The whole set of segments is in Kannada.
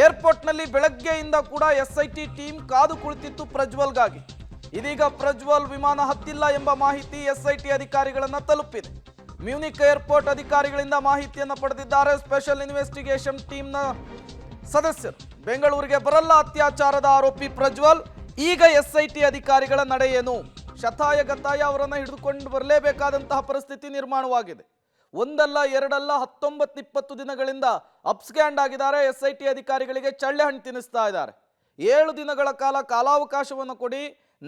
ಏರ್ಪೋರ್ಟ್ನಲ್ಲಿ ಬೆಳಗ್ಗೆಯಿಂದ ಕೂಡ ಎಸ್ಐಟಿ ಟೀಮ್ ಕಾದು ಕುಳಿತಿತ್ತು ಪ್ರಜ್ವಲ್ಗಾಗಿ. ಇದೀಗ ಪ್ರಜ್ವಲ್ ವಿಮಾನ ಹತ್ತಿಲ್ಲ ಎಂಬ ಮಾಹಿತಿ ಎಸ್ಐಟಿ ಅಧಿಕಾರಿಗಳನ್ನ ತಲುಪಿದೆ. ಮ್ಯೂನಿಕ್ ಏರ್ಪೋರ್ಟ್ ಅಧಿಕಾರಿಗಳಿಂದ ಮಾಹಿತಿಯನ್ನು ಪಡೆದಿದ್ದಾರೆ ಸ್ಪೆಷಲ್ ಇನ್ವೆಸ್ಟಿಗೇಷನ್ ಟೀಮ್ನ ಸದಸ್ಯರು. ಬೆಂಗಳೂರಿಗೆ ಬರಲ್ಲ ಅತ್ಯಾಚಾರದ ಆರೋಪಿ ಪ್ರಜ್ವಲ್. ಈಗ ಎಸ್ಐಟಿ ಅಧಿಕಾರಿಗಳ ನಡೆ ಏನು? ಶತಾಯ ಗತಾಯ ಅವರನ್ನು ಹಿಡಿದುಕೊಂಡು ಬರಲೇಬೇಕಾದಂತಹ ಪರಿಸ್ಥಿತಿ ನಿರ್ಮಾಣವಾಗಿದೆ. ಒಂದಲ್ಲ ಎರಡಲ್ಲ 19-20 ದಿನಗಳಿಂದ ಅಪ್ಸ್ಕ್ಯಾಂಡ್ ಆಗಿದ್ದಾರೆ. ಎಸ್ಐಟಿ ಅಧಿಕಾರಿಗಳಿಗೆ ಚಳ್ಳೆ ಹಣ್ಣು ತಿನ್ನಿಸ್ತಾ ಇದ್ದಾರೆ. 7 ದಿನಗಳ ಕಾಲ ಕಾಲಾವಕಾಶವನ್ನು ಕೊಡಿ,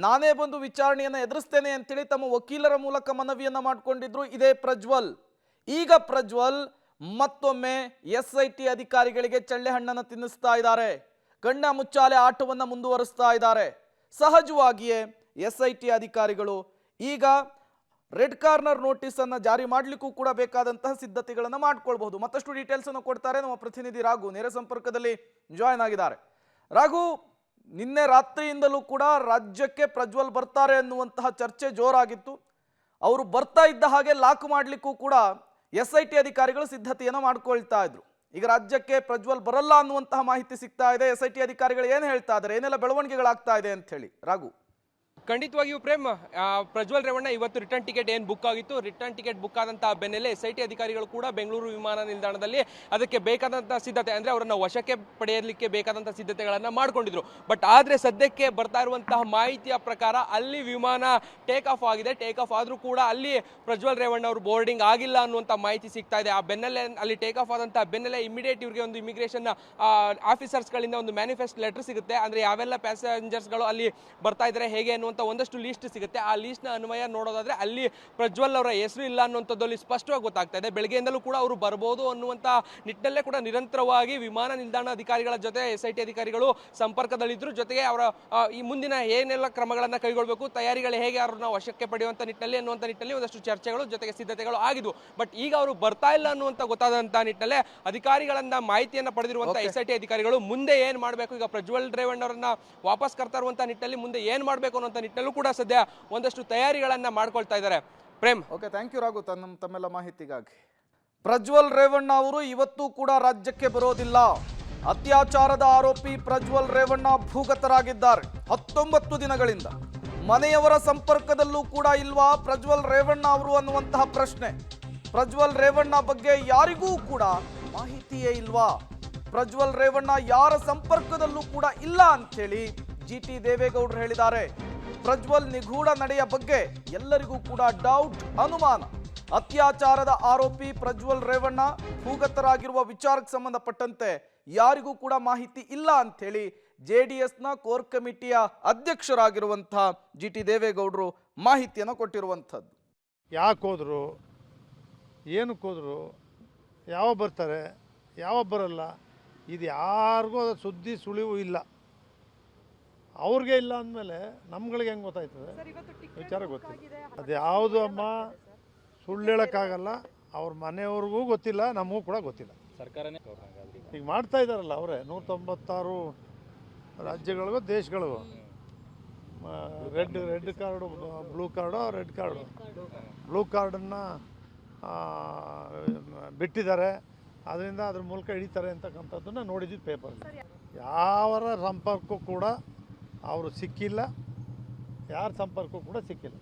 ನಾನೇ ಬಂದು ವಿಚಾರಣೆಯನ್ನು ಎದುರಿಸ್ತೇನೆ ಅಂತೇಳಿ ತಮ್ಮ ವಕೀಲರ ಮೂಲಕ ಮನವಿಯನ್ನು ಮಾಡಿಕೊಂಡಿದ್ರು ಇದೇ ಪ್ರಜ್ವಲ್. ಈಗ ಪ್ರಜ್ವಲ್ ಮತ್ತೊಮ್ಮೆ ಎಸ್ಐಟಿ ಅಧಿಕಾರಿಗಳಿಗೆ ಚಳ್ಳೆ ಹಣ್ಣನ್ನು ತಿನ್ನಿಸ್ತಾ ಇದ್ದಾರೆ. ಕಣ್ಣ ಮುಚ್ಚಾಲೆ ಆಟವನ್ನು ಮುಂದುವರಿಸ್ತಾ ಇದ್ದಾರೆ. ಸಹಜವಾಗಿಯೇ ಎಸ್ಐಟಿ ಅಧಿಕಾರಿಗಳು ಈಗ ರೆಡ್ ಕಾರ್ನರ್ ನೋಟಿಸ್ ಅನ್ನು ಜಾರಿ ಮಾಡಲಿಕ್ಕೂ ಕೂಡ ಬೇಕಾದಂತಹ ಸಿದ್ಧತೆಗಳನ್ನು ಮಾಡಿಕೊಳ್ಳಬಹುದು. ಮತ್ತಷ್ಟು ಡೀಟೇಲ್ಸ್ ಅನ್ನು ಕೊಡ್ತಾರೆ ನಮ್ಮ ಪ್ರತಿನಿಧಿ ರಾಘು, ನೇರ ಸಂಪರ್ಕದಲ್ಲಿ ಜಾಯ್ನ್ ಆಗಿದ್ದಾರೆ. ರಾಘು, ನಿನ್ನೆ ರಾತ್ರಿಯಿಂದಲೂ ಕೂಡ ರಾಜ್ಯಕ್ಕೆ ಪ್ರಜ್ವಲ್ ಬರ್ತಾರೆ ಅನ್ನುವಂತಹ ಚರ್ಚೆ ಜೋರಾಗಿತ್ತು. ಅವರು ಬರ್ತಾ ಇದ್ದ ಹಾಗೆ ಲಾಕ್ ಮಾಡಲಿಕ್ಕೂ ಕೂಡ ಎಸ್ಐಟಿ ಅಧಿಕಾರಿಗಳು ಸಿದ್ಧತೆಯನ್ನು ಮಾಡ್ಕೊಳ್ತಾ ಇದ್ರು. ಈಗ ರಾಜ್ಯಕ್ಕೆ ಪ್ರಜ್ವಲ್ ಬರಲ್ಲ ಅನ್ನುವಂತಹ ಮಾಹಿತಿ ಸಿಗ್ತಾ ಇದೆ. ಎಸ್ಐಟಿ ಅಧಿಕಾರಿಗಳು ಏನು ಹೇಳ್ತಾ ಇದ್ದಾರೆ, ಏನೆಲ್ಲ ಬೆಳವಣಿಗೆಗಳಾಗ್ತಾ ಇದೆ ಅಂತ ಹೇಳಿ ರಾಘು? ಖಂಡಿತವಾಗಿಯೂ ಪ್ರೇಮ್, ಪ್ರಜ್ವಲ್ ರೇವಣ್ಣ ಇವತ್ತು ರಿಟರ್ನ್ ಟಿಕೆಟ್ ಏನು ಬುಕ್ ಆಗಿತ್ತು, ರಿಟರ್ನ್ ಟಿಕೆಟ್ ಬುಕ್ ಆದಂತಹ ಬೆನ್ನಲ್ಲೇ ಎಸ್ಐಟಿ ಅಧಿಕಾರಿಗಳು ಕೂಡ ಬೆಂಗಳೂರು ವಿಮಾನ ನಿಲ್ದಾಣದಲ್ಲಿ ಅದಕ್ಕೆ ಬೇಕಾದಂತಹ ಸಿದ್ಧತೆ ಅಂದರೆ ಅವರನ್ನು ವಶಕ್ಕೆ ಪಡೆಯಲಿಕ್ಕೆ ಬೇಕಾದಂತಹ ಸಿದ್ಧತೆಗಳನ್ನು ಮಾಡ್ಕೊಂಡಿದ್ರು. ಬಟ್ ಆದರೆ ಸದ್ಯಕ್ಕೆ ಬರ್ತಾ ಇರುವಂತಹ ಮಾಹಿತಿಯ ಪ್ರಕಾರ ಅಲ್ಲಿ ವಿಮಾನ ಟೇಕ್ ಆಫ್ ಆಗಿದೆ. ಟೇಕ್ ಆಫ್ ಆದರೂ ಕೂಡ ಅಲ್ಲಿ ಪ್ರಜ್ವಲ್ ರೇವಣ್ಣ ಅವರು ಬೋರ್ಡಿಂಗ್ ಆಗಿಲ್ಲ ಅನ್ನುವಂಥ ಮಾಹಿತಿ ಸಿಗ್ತಾ ಇದೆ. ಆ ಬೆನ್ನಲ್ಲೇ ಅಲ್ಲಿ ಟೇಕ್ ಆಫ್ ಆದಂತಹ ಬೆನ್ನಲ್ಲೇ ಇಮಿಡಿಯೇಟ್ ಇವರಿಗೆ ಒಂದು ಇಮಿಗ್ರೇಷನ್ ಆಫೀಸರ್ಸ್ಗಳಿಂದ ಒಂದು ಮ್ಯಾನಿಫೆಸ್ಟ್ ಲೆಟರ್ ಸಿಗುತ್ತೆ. ಅಂದರೆ ಯಾವೆಲ್ಲ ಪ್ಯಾಸೆಂಜರ್ಸ್ಗಳು ಅಲ್ಲಿ ಬರ್ತಾ ಇದ್ದಾರೆ ಹೇಗೆ ಅನ್ನುವಂಥ ಒಂದಷ್ಟು ಲೀಸ್ಟ್ ಸಿಗುತ್ತೆ. ಆ ಲೀಸ್ಟ್ನ ಅನ್ವಯ ನೋಡೋದಾದ್ರೆ ಅಲ್ಲಿ ಪ್ರಜ್ವಲ್ ಅವರ ಹೆಸರು ಇಲ್ಲ ಅನ್ನುವಂಥದ್ದು ಸ್ಪಷ್ಟವಾಗಿ ಗೊತ್ತಾಗ್ತಾ ಇದೆ. ಬೆಳಗ್ಗೆಯಿಂದಲೂ ಕೂಡ ಅವರು ಬರ್ಬೋದು ಅನ್ನುವಂಥ ನಿಟ್ಟಿನಲ್ಲೇ ಕೂಡ ನಿರಂತರವಾಗಿ ವಿಮಾನ ನಿಲ್ದಾಣ ಅಧಿಕಾರಿಗಳ ಜೊತೆ ಎಸ್ಐಟಿ ಅಧಿಕಾರಿಗಳು ಸಂಪರ್ಕದಲ್ಲಿದ್ದರು. ಜೊತೆಗೆ ಅವರ ಈ ಮುಂದಿನ ಏನೆಲ್ಲ ಕ್ರಮಗಳನ್ನು ಕೈಗೊಳ್ಳಬೇಕು, ತಯಾರಿಗಳು ಹೇಗೆ ಅವರನ್ನ ವಶಕ್ಕೆ ಪಡೆಯುವಂಥ ನಿಟ್ಟಿನಲ್ಲಿ ಅನ್ನುವಂಥ ನಿಟ್ಟಿನಲ್ಲಿ ಒಂದಷ್ಟು ಚರ್ಚೆಗಳು ಜೊತೆಗೆ ಸಿದ್ಧತೆಗಳು ಆಗಿದ್ವು. ಬಟ್ ಈಗ ಅವರು ಬರ್ತಾ ಇಲ್ಲ ಅನ್ನುವಂಥ ಗೊತ್ತಾದಂಥ ನಿಟ್ಟಿನಲ್ಲೇ ಅಧಿಕಾರಿಗಳಿಂದ ಮಾಹಿತಿಯನ್ನು ಪಡೆದಿರುವಂಥ ಎಸ್ಐಟಿ ಅಧಿಕಾರಿಗಳು ಮುಂದೆ ಏನು ಮಾಡಬೇಕು, ಈಗ ಪ್ರಜ್ವಲ್ ರೇವಣ್ಣ ಅವರನ್ನ ವಾಪಸ್ ಕರ್ತಾ ಇರುವಂಥ ನಿಟ್ಟಿನಲ್ಲಿ ಮುಂದೆ ಏನು ಮಾಡಬೇಕು ಅನ್ನುವಂಥ ನಿಟ್ಟಿನಲ್ಲೂ ಕೂಡ ಸದ್ಯ ಒಂದಷ್ಟು ತಯಾರಿಗಳನ್ನ ಮಾಡ್ಕೊಳ್ತಾ ಇದ್ದಾರೆ. Prem, okay, thank you Raghu ತಮ್ಮೆಲ್ಲ ಮಾಹಿತಿಗಾಗಿ. ಪ್ರಜ್ವಲ್ ರೇವಣ್ಣ ಅವರು ಇವತ್ತು ಕೂಡ ರಾಜ್ಯಕ್ಕೆ ಬರೋದಿಲ್ಲ. ಅತ್ಯಾಚಾರದ ಆರೋಪಿ ಪ್ರಜ್ವಲ್ ರೇವಣ್ಣ ಭೂಗತರಾಗಿದ್ದಾರೆ 19 ದಿನಗಳಿಂದ. ಮನೆಯವರ ಸಂಪರ್ಕದಲ್ಲೂ ಕೂಡ ಇಲ್ವಾ ಪ್ರಜ್ವಲ್ ರೇವಣ್ಣ ಅವರು ಅನ್ನುವಂತಹ ಪ್ರಶ್ನೆ. ಪ್ರಜ್ವಲ್ ರೇವಣ್ಣ ಬಗ್ಗೆ ಯಾರಿಗೂ ಕೂಡ ಮಾಹಿತಿಯೇ ಇಲ್ವಾ? ಪ್ರಜ್ವಲ್ ರೇವಣ್ಣ ಯಾರ ಸಂಪರ್ಕದಲ್ಲೂ ಕೂಡ ಇಲ್ಲ ಅಂತೇಳಿ GT ದೇವೇಗೌಡರು ಹೇಳಿದ್ದಾರೆ. ಪ್ರಜ್ವಲ್ ನಿಗೂಢ ನಡೆಯ ಬಗ್ಗೆ ಎಲ್ಲರಿಗೂ ಕೂಡ ಡೌಟ್, ಅನುಮಾನ. ಅತ್ಯಾಚಾರದ ಆರೋಪಿ ಪ್ರಜ್ವಲ್ ರೇವಣ್ಣ ಭೂಗತರಾಗಿರುವ ವಿಚಾರಕ್ಕೆ ಸಂಬಂಧಪಟ್ಟಂತೆ ಯಾರಿಗೂ ಕೂಡ ಮಾಹಿತಿ ಇಲ್ಲ ಅಂಥೇಳಿ JDSನ ಕೋರ್ ಕಮಿಟಿಯ ಅಧ್ಯಕ್ಷರಾಗಿರುವಂತಹ GT ದೇವೇಗೌಡರು ಮಾಹಿತಿಯನ್ನು ಕೊಟ್ಟಿರುವಂಥದ್ದು. ಯಾಕೆ ಹೋದ್ರು, ಏನಕ್ಕೆ ಹೋದ್ರು, ಯಾವ ಬರ್ತಾರೆ, ಯಾವ ಬರಲ್ಲ, ಇದು ಯಾರಿಗೂ ಅದು ಸುದ್ದಿ ಸುಳಿವು ಇಲ್ಲ. ಅವ್ರಿಗೆ ಇಲ್ಲ ಅಂದಮೇಲೆ ನಮ್ಗಳಿಗೆ ಹೆಂಗೆ ಗೊತ್ತಾಯ್ತದೆ? ವಿಚಾರ ಗೊತ್ತಿಲ್ಲ. ಅದು ಯಾವುದು ಅಮ್ಮ ಸುಳ್ಳು ಹೇಳೋಕ್ಕಾಗಲ್ಲ. ಅವ್ರ ಮನೆಯವ್ರಿಗೂ ಗೊತ್ತಿಲ್ಲ, ನಮಗೂ ಕೂಡ ಗೊತ್ತಿಲ್ಲ. ಸರ್ಕಾರನೇ ಈಗ ಮಾಡ್ತಾ ಇದ್ದಾರಲ್ಲ ಅವರೇ 196 ರಾಜ್ಯಗಳಿಗೂ ದೇಶಗಳಿಗೂ red card, blue card, red card. Blue ಕಾರ್ಡನ್ನು ಬಿಟ್ಟಿದ್ದಾರೆ, ಅದರಿಂದ ಅದ್ರ ಮೂಲಕ ಹಿಡಿತಾರೆ ಅಂತಕ್ಕಂಥದ್ದನ್ನು ನೋಡಿದ್ವಿ ಪೇಪರ್. ಯಾವರ ಸಂಪರ್ಕ ಕೂಡ ಅವರು ಸಿಕ್ಕಿಲ್ಲ, ಯಾರ ಸಂಪರ್ಕ ಕೂಡ ಸಿಕ್ಕಿಲ್ಲ.